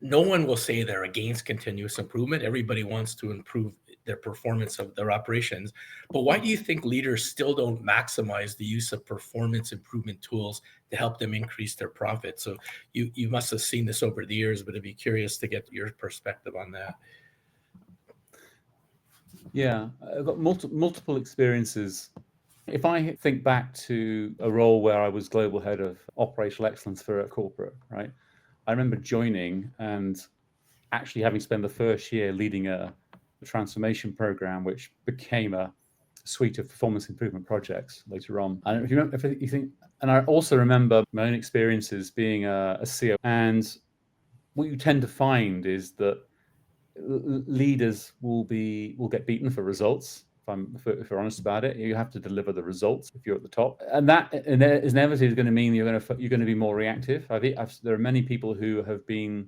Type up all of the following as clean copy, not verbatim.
no one will say they're against continuous improvement. Everybody wants to improve their performance of their operations. But why do you think leaders still don't maximize the use of performance improvement tools to help them increase their profit? So you must have seen this over the years, but I'd be curious to get your perspective on that. Yeah, I've got multiple experiences. If I think back to a role where I was global head of operational excellence for a corporate, right? I remember joining and actually having spent the first year leading a transformation program, which became a suite of performance improvement projects later on. And if you remember, if you think, and I also remember my own experiences being a CEO. And what you tend to find is that leaders will get beaten for results. If we're honest about it, you have to deliver the results if you're at the top, and that is inevitably going to mean you're going to be more reactive. There are many people who have been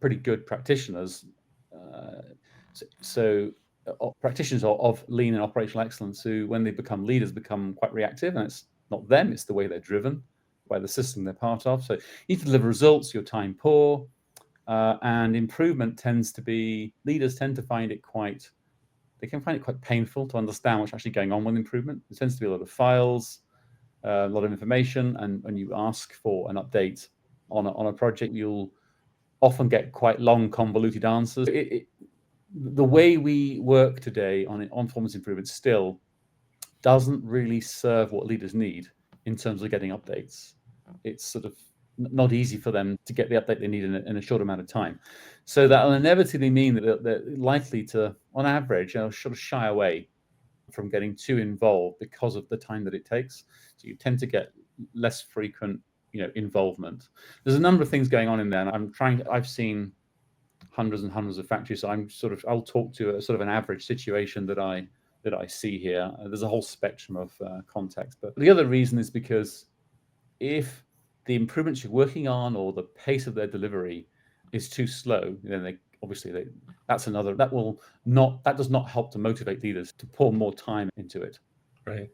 pretty good practitioners. Practitioners of lean and operational excellence who, when they become leaders, become quite reactive, and it's not them; it's the way they're driven by the system they're part of. So you need to deliver results. You're time poor. And improvement leaders tend to find it quite painful to understand what's actually going on with improvement. There tends to be a lot of files, a lot of information, and when you ask for an update on a project, you'll often get quite long, convoluted answers. The way we work today on performance improvement still doesn't really serve what leaders need in terms of getting updates. It's sort of not easy for them to get the update they need in a short amount of time. So that'll inevitably mean that they're likely to, on average, sort of shy away from getting too involved because of the time that it takes. So you tend to get less frequent, involvement. There's a number of things going on in there, and I've seen hundreds and hundreds of factories. So I'll talk to a sort of an average situation that I see here. There's a whole spectrum of context, but the other reason is because if the improvements you're working on or the pace of their delivery is too slow, then that does not help to motivate leaders to pour more time into it. Right.